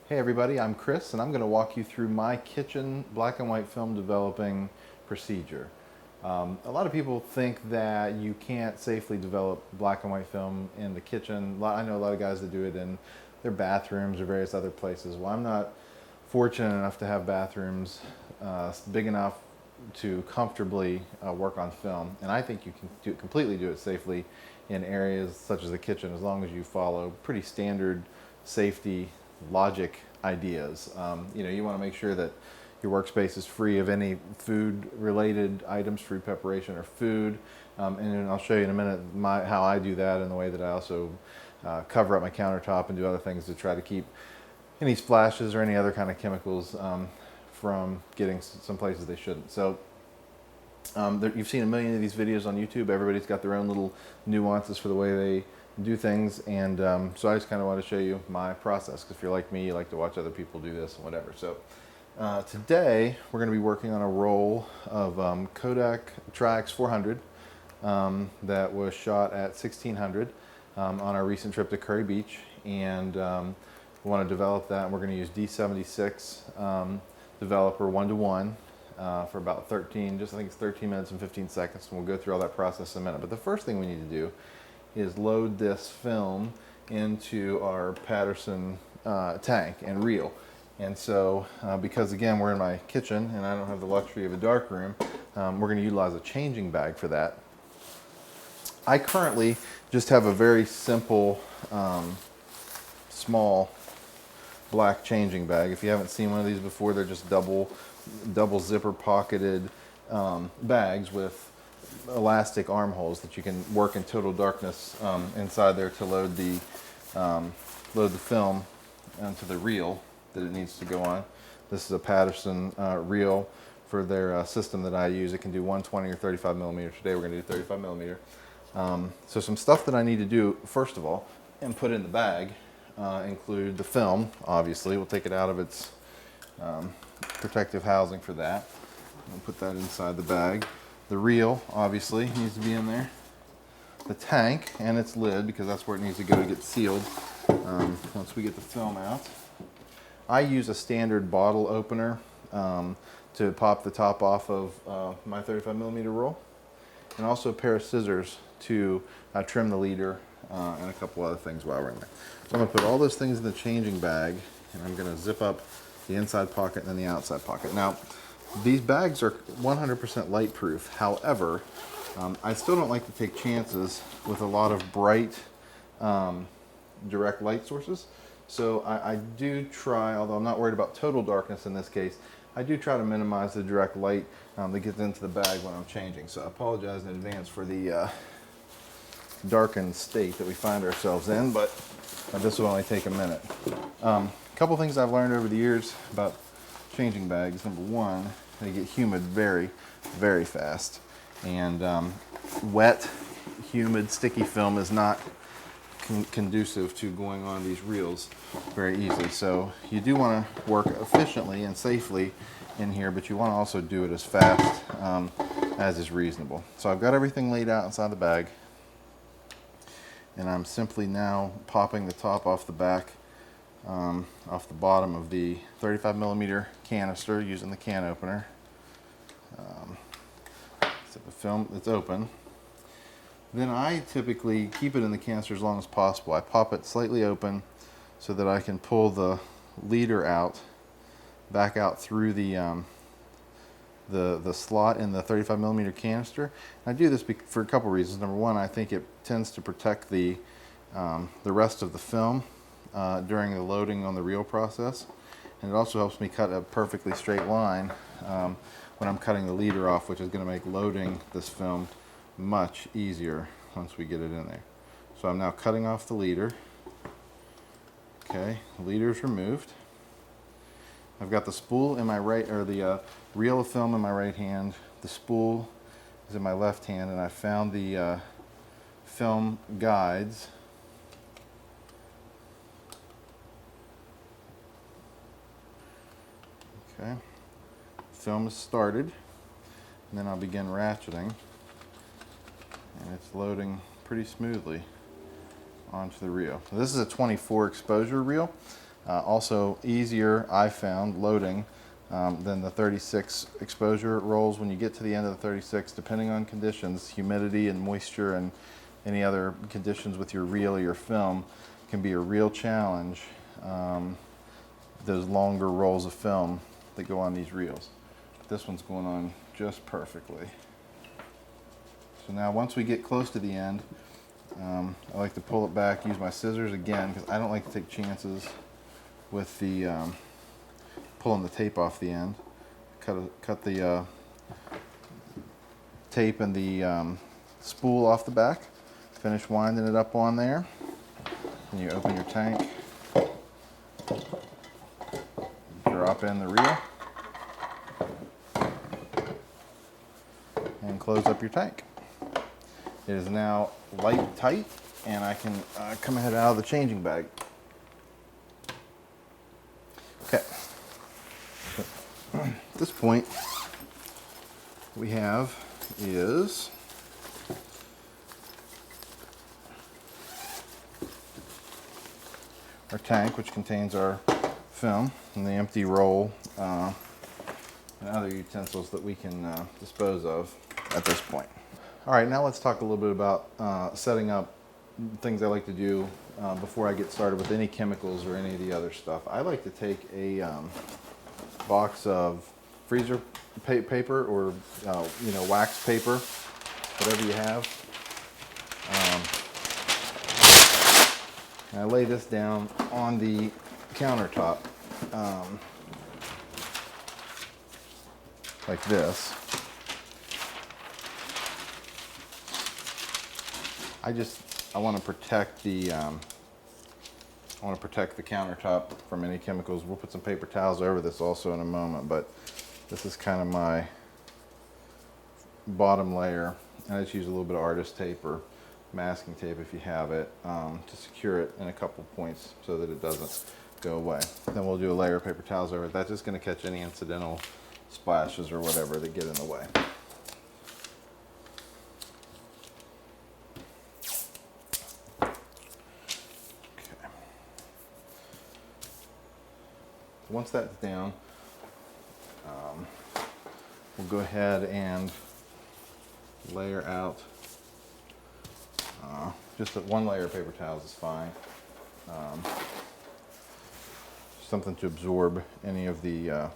Hey everybody, I'm Chris and I'm going to walk you through my kitchen black and white film developing procedure. A lot of people think that you can't safely develop black and white film in the kitchen. I know a lot of guys that do it in their bathrooms or various other places. Well, I'm not fortunate enough to have bathrooms big enough to comfortably work on film, and I think you can completely do it safely in areas such as the kitchen as long as you follow pretty standard safety logic ideas. You want to make sure that your workspace is free of any food related items, food preparation or food. And then I'll show you in a minute how I do that, and the way that I also cover up my countertop and do other things to try to keep any splashes or any other kind of chemicals from getting some places they shouldn't. So you've seen a million of these videos on YouTube. Everybody's got their own little nuances for the way they do things, and so I just kind of want to show you my process, because if you're like me, you like to watch other people do this and whatever. So today we're going to be working on a roll of Kodak TRI-X 400 that was shot at 1600 on our recent trip to Curry Beach, and we want to develop that, and we're going to use D76 developer 1:1 for about 13, I think it's 13 minutes and 15 seconds, and we'll go through all that process in a minute. But the first thing we need to do is load this film into our Patterson tank and reel. And so, because again, we're in my kitchen and I don't have the luxury of a dark room, we're going to utilize a changing bag for that. I currently just have a very simple, small black changing bag. If you haven't seen one of these before, they're just double zipper pocketed bags with elastic armholes that you can work in total darkness inside there to load the film onto the reel that it needs to go on. This is a Patterson reel for their system that I use. It can do 120 or 35 millimeter. Today we're going to do 35 millimeter. So some stuff that I need to do first of all and put in the bag include the film. Obviously, we'll take it out of its protective housing for that. We'll put that inside the bag. The reel obviously needs to be in there. The tank and its lid, because that's where it needs to go to get sealed once we get the film out. I use a standard bottle opener to pop the top off of my 35 millimeter roll, and also a pair of scissors to trim the leader and a couple other things while we're in there. So I'm going to put all those things in the changing bag, and I'm going to zip up the inside pocket and then the outside pocket. Now, these bags are 100% light proof. However, I still don't like to take chances with a lot of bright direct light sources. So I do try, although I'm not worried about total darkness in this case, I do try to minimize the direct light that gets into the bag when I'm changing. So I apologize in advance for the darkened state that we find ourselves in, but this will only take a minute. A couple things I've learned over the years about changing bags. Number one, they get humid very, very fast. And wet, humid, sticky film is not conducive to going on these reels very easily. So you do want to work efficiently and safely in here, but you want to also do it as fast as is reasonable. So I've got everything laid out inside the bag, and I'm simply now popping the top off the back, off the bottom of the 35 millimeter canister using the can opener. So the film that's open. Then I typically keep it in the canister as long as possible. I pop it slightly open so that I can pull the leader out, back out through the slot in the 35 millimeter canister. And I do this for a couple reasons. Number one, I think it tends to protect the rest of the film during the loading on the reel process, and it also helps me cut a perfectly straight line when I'm cutting the leader off, which is going to make loading this film much easier once we get it in there. So I'm now cutting off the leader. Okay, the leader is removed. I've got the spool in my right, or the reel of film in my right hand. The spool is in my left hand, and I found the film guides. Okay, film is started, and then I'll begin ratcheting, and it's loading pretty smoothly onto the reel. So this is a 24 exposure reel. Also easier, I found, loading than the 36 exposure rolls. When you get to the end of the 36, depending on conditions, humidity and moisture and any other conditions with your reel or your film, can be a real challenge. Those longer rolls of film that go on these reels. This one's going on just perfectly. So now once we get close to the end, I like to pull it back, use my scissors again, because I don't like to take chances with the pulling the tape off the end. Cut the tape and the spool off the back. Finish winding it up on there. And you open your tank. Drop in the reel. And close up your tank. It is now light tight, and I can come ahead out of the changing bag. Okay. At this point, what we have is our tank, which contains our film and the empty roll and other utensils that we can dispose of at this point. All right, now let's talk a little bit about setting up things I like to do before I get started with any chemicals or any of the other stuff. I like to take a box of freezer paper or wax paper, whatever you have. And I lay this down on the countertop like this. I want to protect the countertop from any chemicals. We'll put some paper towels over this also in a moment, but this is kind of my bottom layer. I just use a little bit of artist tape or masking tape if you have it to secure it in a couple points so that it doesn't go away. Then we'll do a layer of paper towels over it. That's just going to catch any incidental splashes or whatever that get in the way. Once that's down, we'll go ahead and layer out just one layer of paper towels is fine. Something to absorb any of the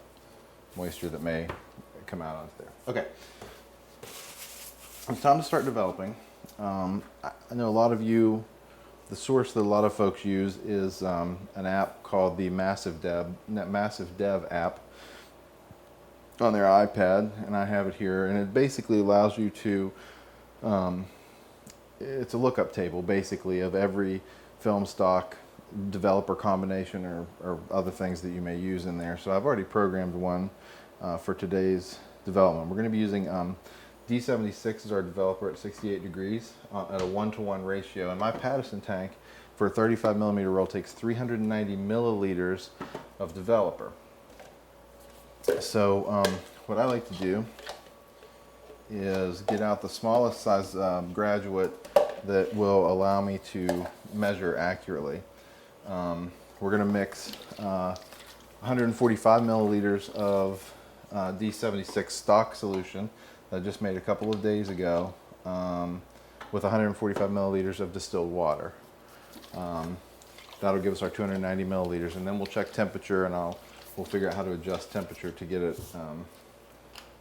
moisture that may come out of there. Okay, it's time to start developing. I know a lot of you, the source that a lot of folks use is an app called the Massive Dev app on their iPad, and I have it here, and it basically allows you to, it's a lookup table basically of every film stock developer combination or other things that you may use in there. So I've already programmed one for today's development. We're going to be using D76 is our developer at 68 degrees at a 1-to-1 ratio. And my Pattison tank for a 35 millimeter roll takes 390 milliliters of developer. So what I like to do is get out the smallest size graduate that will allow me to measure accurately. We're going to mix 145 milliliters of D76 stock solution that I just made a couple of days ago with 145 milliliters of distilled water. That'll give us our 290 milliliters, and then we'll check temperature, and we'll figure out how to adjust temperature to get it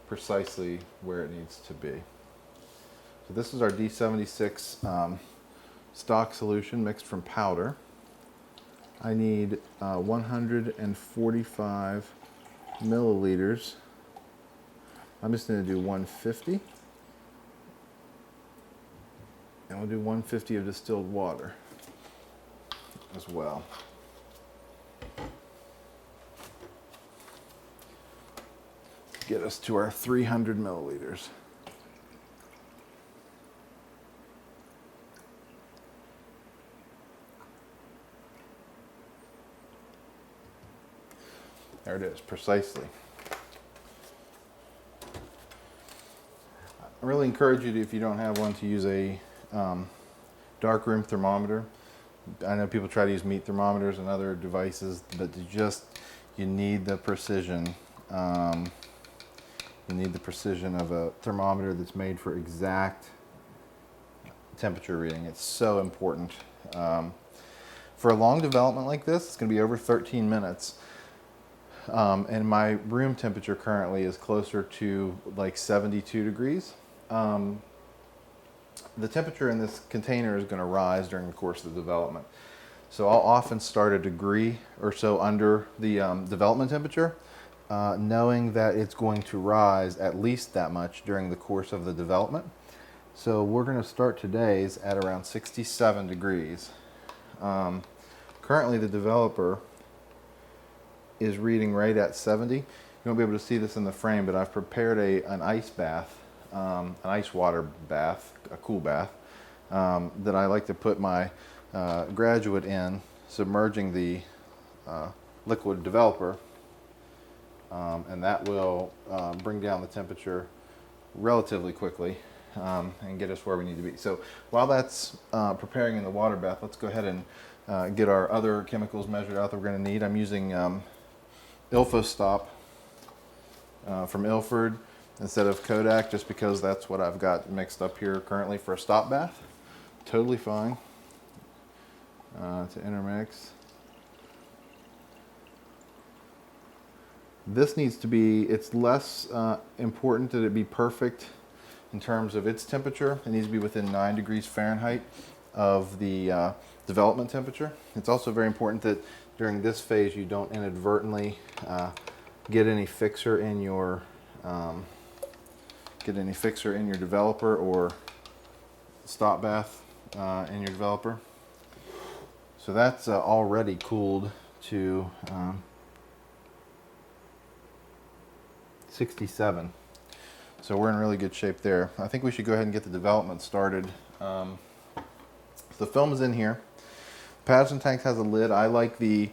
precisely where it needs to be. So this is our D76 stock solution mixed from powder. I need 145 milliliters. I'm just going to do 150. And we'll do 150 of distilled water as well. Get us to our 300 milliliters. There it is, precisely. I really encourage you to, if you don't have one, to use a darkroom thermometer. I know people try to use meat thermometers and other devices, but you need the precision. You need the precision of a thermometer that's made for exact temperature reading. It's so important. For a long development like this, it's going to be over 13 minutes. And my room temperature currently is closer to like 72 degrees. The temperature in this container is going to rise during the course of the development. So I'll often start a degree or so under the development temperature, knowing that it's going to rise at least that much during the course of the development. So we're going to start today's at around 67 degrees. Currently the developer is reading right at 70. You won't be able to see this in the frame, but I've prepared an ice bath, an ice water bath, a cool bath, that I like to put my graduate in, submerging the liquid developer, and that will bring down the temperature relatively quickly and get us where we need to be. So while that's preparing in the water bath, let's go ahead and get our other chemicals measured out that we're going to need. I'm using Ilfostop from Ilford instead of Kodak, just because that's what I've got mixed up here currently for a stop bath. Totally fine to intermix. This needs to be, it's less important that it be perfect in terms of its temperature. It needs to be within 9 degrees Fahrenheit of the development temperature. It's also very important that during this phase you don't inadvertently get any fixer in your developer or stop bath in your developer. So that's already cooled to 67. So we're in really good shape there. I think we should go ahead and get the development started. The film is in here. Patterson tank has a lid. I like the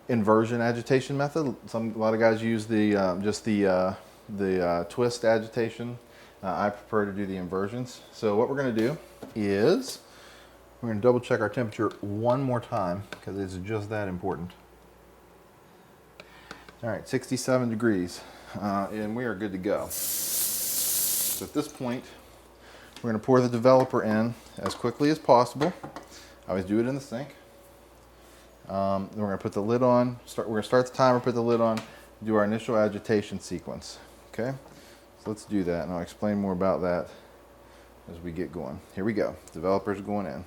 inversion agitation method. A lot of guys use the twist agitation. I prefer to do the inversions. So what we're going to do is we're going to double check our temperature one more time because it's just that important. All right, 67 degrees, and we are good to go. So at this point, we're going to pour the developer in as quickly as possible. I always do it in the sink. Then we're going to put the lid on. We're going to start the timer, put the lid on, do our initial agitation sequence. Okay, so let's do that, and I'll explain more about that as we get going. Here we go. Developer's going in.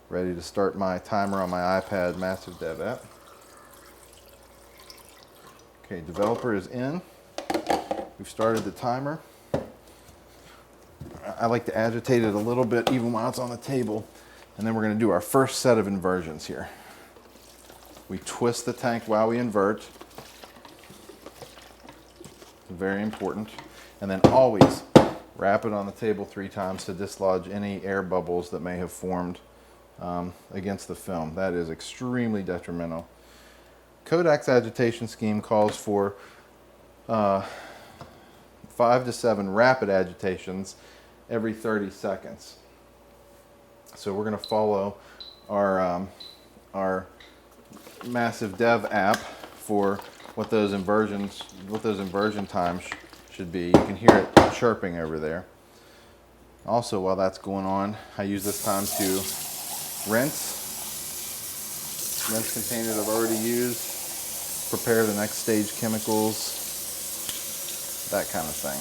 Ready to start my timer on my iPad Massive Dev app. Okay, developer is in. We've started the timer. I like to agitate it a little bit even while it's on the table. And then we're going to do our first set of inversions here. We twist the tank while we invert. Very important. And then always wrap it on the table 3 times to dislodge any air bubbles that may have formed against the film. That is extremely detrimental. Kodak's agitation scheme calls for 5 to 7 rapid agitations every 30 seconds. So we're going to follow our Massive Dev app for what those inversion times should be. You can hear it chirping over there. Also, while that's going on, I use this time to rinse container that I've already used, prepare the next stage chemicals, that kind of thing.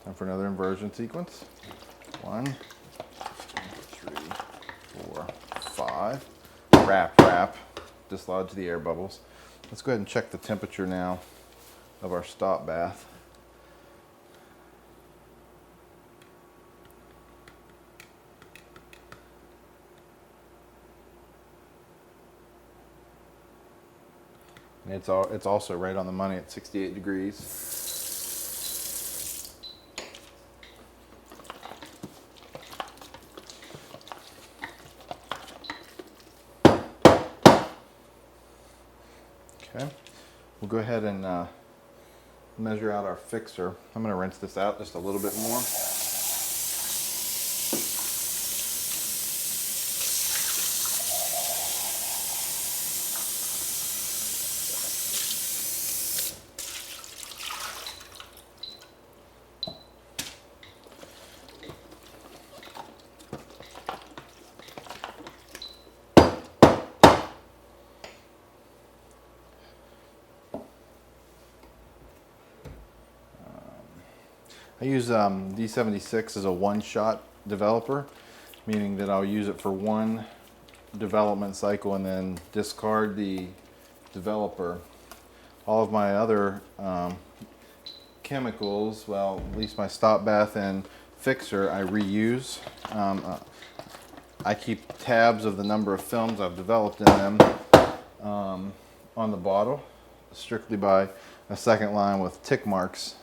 Time for another inversion sequence. 1, 2, 3, 4, 5. Wrap, dislodge the air bubbles. Let's go ahead and check the temperature now of our stop bath. And it's also right on the money at 68 degrees. Okay, we'll go ahead and measure out our fixer. I'm going to rinse this out just a little bit more. I use D76 as a one-shot developer, meaning that I'll use it for one development cycle and then discard the developer. All of my other chemicals, well, at least my stop bath and fixer, I reuse. I keep tabs of the number of films I've developed in them on the bottle, strictly by a second line with tick marks.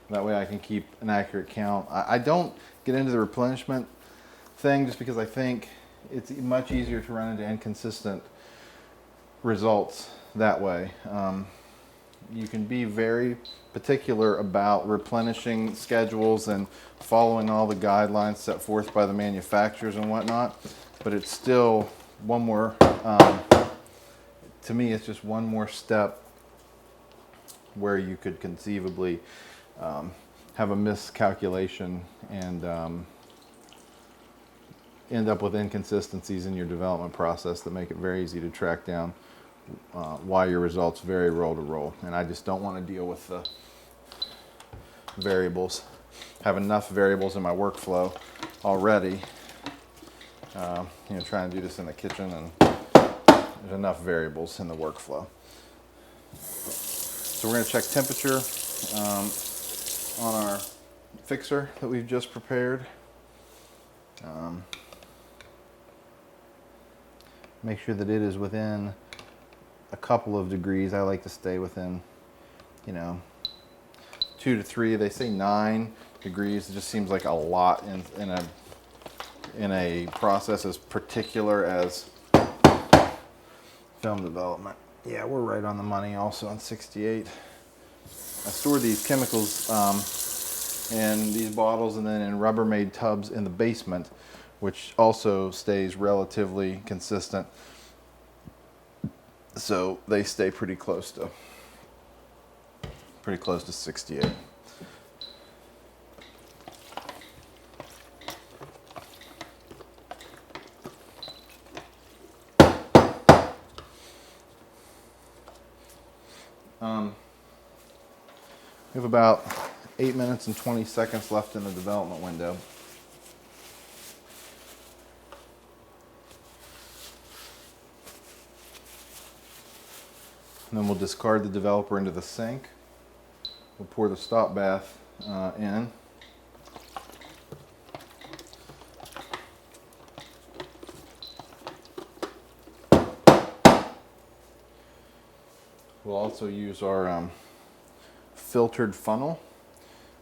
That way I can keep an accurate count. I don't get into the replenishment thing just because I think it's much easier to run into inconsistent results that way. You can be very particular about replenishing schedules and following all the guidelines set forth by the manufacturers and whatnot, but it's still one more, to me, it's just one more step where you could conceivably have a miscalculation and end up with inconsistencies in your development process that make it very easy to track down why your results vary roll to roll. And I just don't want to deal with the variables. I have enough variables in my workflow already. Trying to do this in the kitchen, and there's enough variables in the workflow. So we're going to check temperature on our fixer that we've just prepared. Make sure that it is within a couple of degrees. I like to stay within, 2 to 3. They say 9 degrees. It just seems like a lot in a process as particular as film development. Yeah, we're right on the money also on 68. I store these chemicals in these bottles and then in Rubbermaid tubs in the basement, which also stays relatively consistent. So they stay pretty close to 68. We have about 8 minutes and 20 seconds left in the development window. And then we'll discard the developer into the sink. We'll pour the stop bath in. We'll also use our filtered funnel,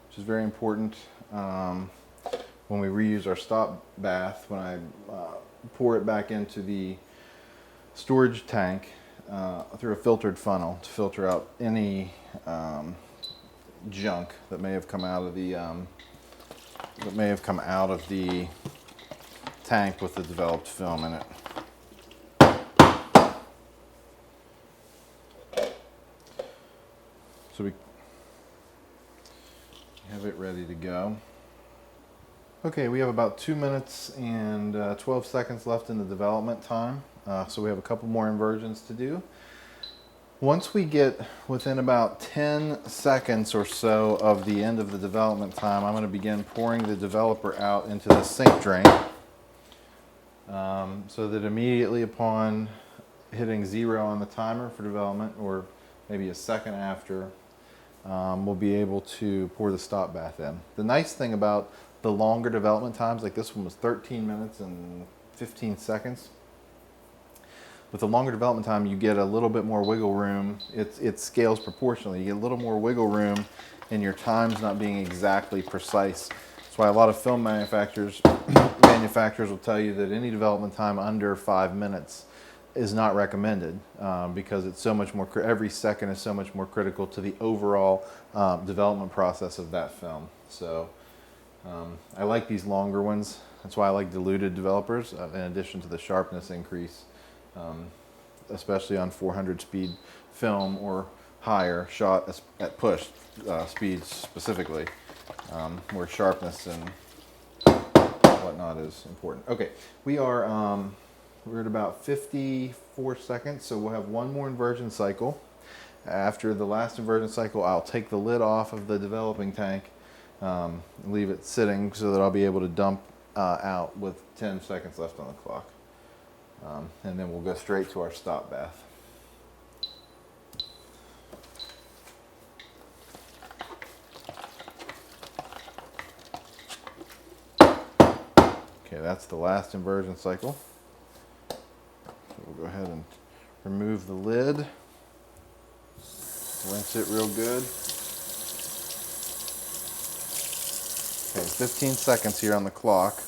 which is very important when we reuse our stop bath. When I pour it back into the storage tank through a filtered funnel to filter out any junk that may have come out of the tank with the developed film in it. So we have it ready to go. Okay, we have about 2 minutes and 12 seconds left in the development time. So we have a couple more inversions to do. Once we get within about 10 seconds or so of the end of the development time, I'm going to begin pouring the developer out into the sink drain. So that immediately upon hitting 0 on the timer for development, or maybe a second after, we'll be able to pour the stop bath in. The nice thing about the longer development times, like this one was 13 minutes and 15 seconds. With the longer development time, you get a little bit more wiggle room. It scales proportionally. You get a little more wiggle room in your times not being exactly precise. That's why a lot of film manufacturers will tell you that any development time under 5 minutes, is not recommended because it's so much more, every second is so much more critical to the overall development process of that film. So I like these longer ones. That's why I like diluted developers in addition to the sharpness increase, especially on 400 speed film or higher shot at push speeds specifically, where sharpness and whatnot is important. Okay, we're at about 54 seconds, so we'll have one more inversion cycle. After the last inversion cycle, I'll take the lid off of the developing tank, leave it sitting so that I'll be able to dump out with 10 seconds left on the clock. And then we'll go straight to our stop bath. Okay, that's the last inversion cycle. So we'll go ahead and remove the lid, rinse it real good. Okay, 15 seconds here on the clock.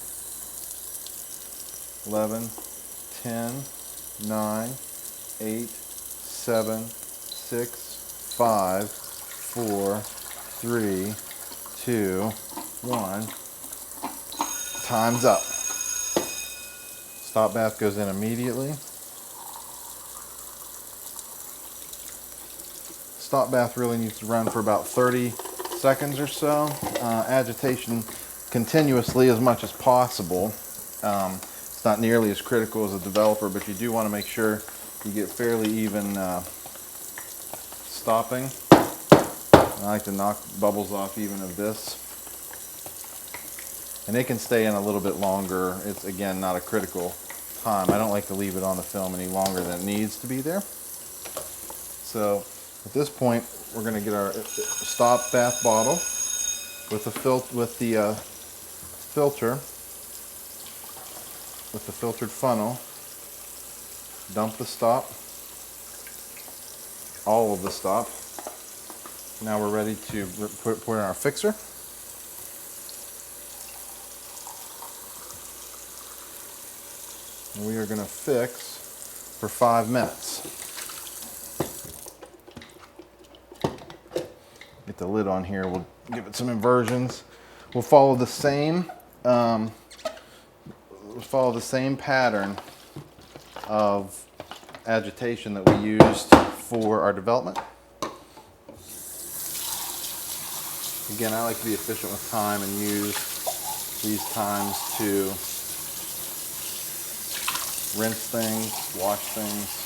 11, 10, 9, 8, 7, 6, 5, 4, 3, 2, 1. Time's up. Stop bath goes in immediately. Stop bath really needs to run for about 30 seconds or so. Agitation continuously as much as possible. It's not nearly as critical as a developer, but you do want to make sure you get fairly even stopping. I like to knock bubbles off even of this. And it can stay in a little bit longer. It's, again, not a critical time. I don't like to leave it on the film any longer than it needs to be there. So at this point, we're going to get our stop bath bottle with the filter, with the filtered funnel. Dump the stop, all of the stop. Now we're ready to put in our fixer. And we are going to fix for 5 minutes. Get the lid on here. We'll give it some inversions. We'll follow the same pattern of agitation that we used for our development. Again, I like to be efficient with time and use these times to rinse things, wash things.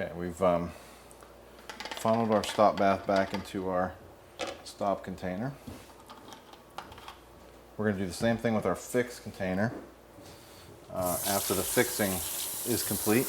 Okay, we've funneled our stop bath back into our stop container. We're going to do the same thing with our fix container after the fixing is complete.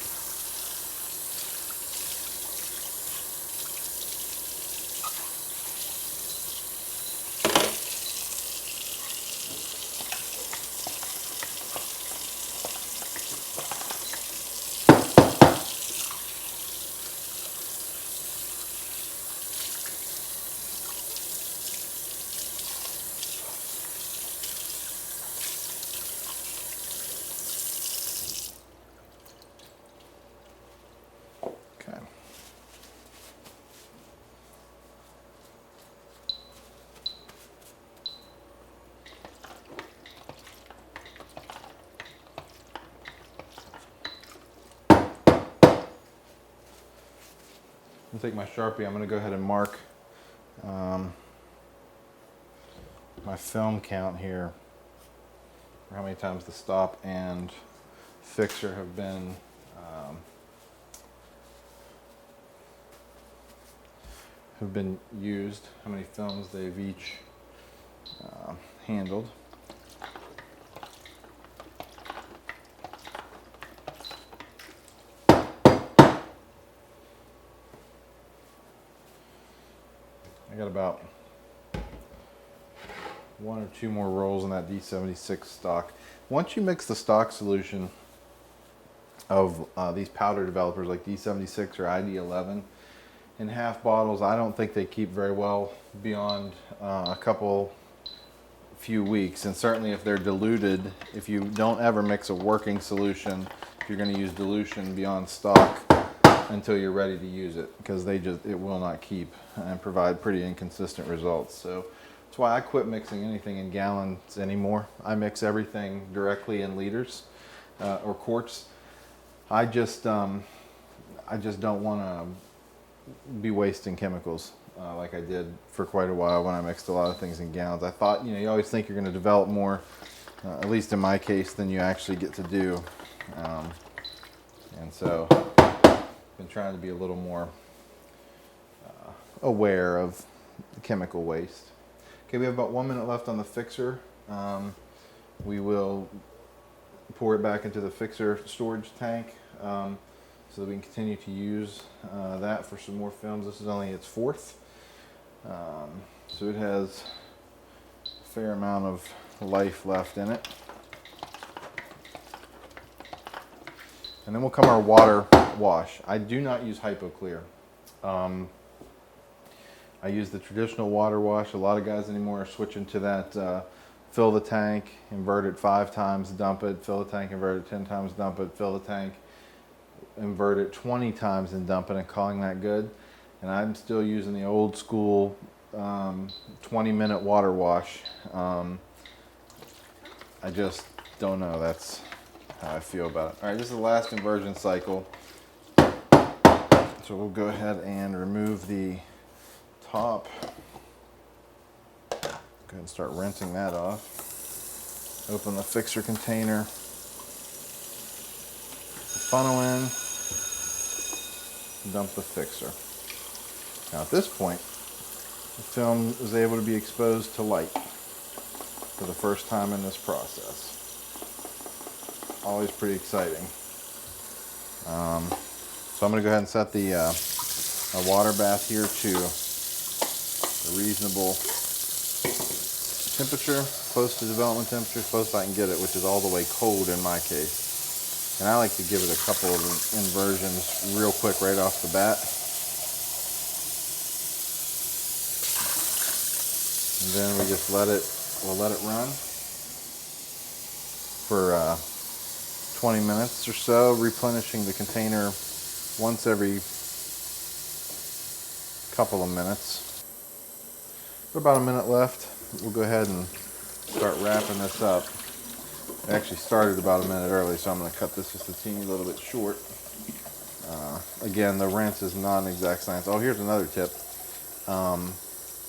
Okay. I'm going to take my Sharpie. I'm going to go ahead and mark my film count here for how many times the stop and fixer have been have been used, how many films they've each handled. I got about 1 or 2 more rolls in that D76 stock. Once you mix the stock solution of these powder developers like D76 or ID11 in half bottles, I don't think they keep very well beyond a few weeks. And certainly if they're diluted, if you don't ever mix a working solution, if you're going to use dilution beyond stock until you're ready to use it, because it will not keep and provide pretty inconsistent results. So that's why I quit mixing anything in gallons anymore. I mix everything directly in liters or quarts. I just don't want to be wasting chemicals like I did for quite a while when I mixed a lot of things in gallons. I thought, you always think you're going to develop more, at least in my case, than you actually get to do. And so been trying to be a little more aware of the chemical waste. Okay, we have about 1 minute left on the fixer. We will pour it back into the fixer storage tank so that we can continue to use that for some more films. This is only its 4th. So it has a fair amount of life left in it. And then will come our water wash. I do not use HypoClear. I use the traditional water wash. A lot of guys anymore are switching to that fill the tank, invert it 5 times, dump it, fill the tank, invert it 10 times, dump it, fill the tank, invert it 20 times and dump it, and calling that good. And I'm still using the old school 20-minute water wash. I just don't know. That's how I feel about it. All right, this is the last inversion cycle. So we'll go ahead and remove the top. Go ahead and start rinsing that off. Open the fixer container. The funnel in. Dump the fixer. Now at this point, the film is able to be exposed to light for the first time in this process. Always pretty exciting. So I'm going to go ahead and set the water bath here to a reasonable temperature, close to development temperature, close if I can get it, which is all the way cold in my case. And I like to give it a couple of inversions real quick right off the bat. And then we just we'll let it run for 20 minutes or so, replenishing the container once every couple of minutes. About a minute left. We'll go ahead and start wrapping this up. I actually started about a minute early, so I'm going to cut this just a teeny little bit short. Again, the rinse is not an exact science. Oh, here's another tip.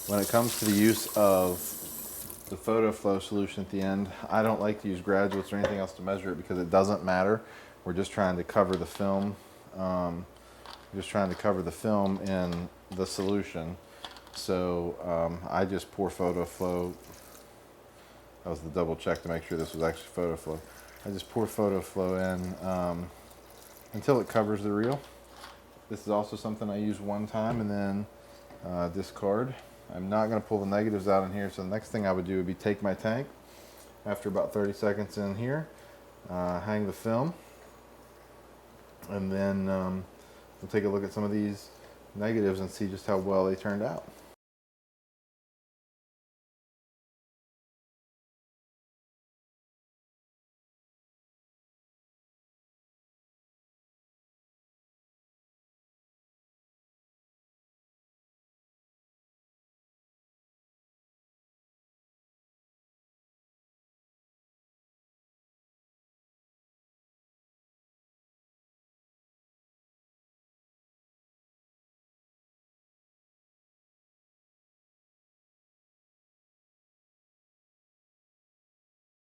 When it comes to the use of the photo flow solution at the end, I don't like to use graduates or anything else to measure it because it doesn't matter. We're just trying to cover the film. In the solution. So I just pour photo flow. That was the double check to make sure this was actually photo flow. I just pour photo flow in until it covers the reel. This is also something I use one time and then discard. I'm not going to pull the negatives out in here, so the next thing I would do would be take my tank after about 30 seconds in here, hang the film, and then we'll take a look at some of these negatives and see just how well they turned out.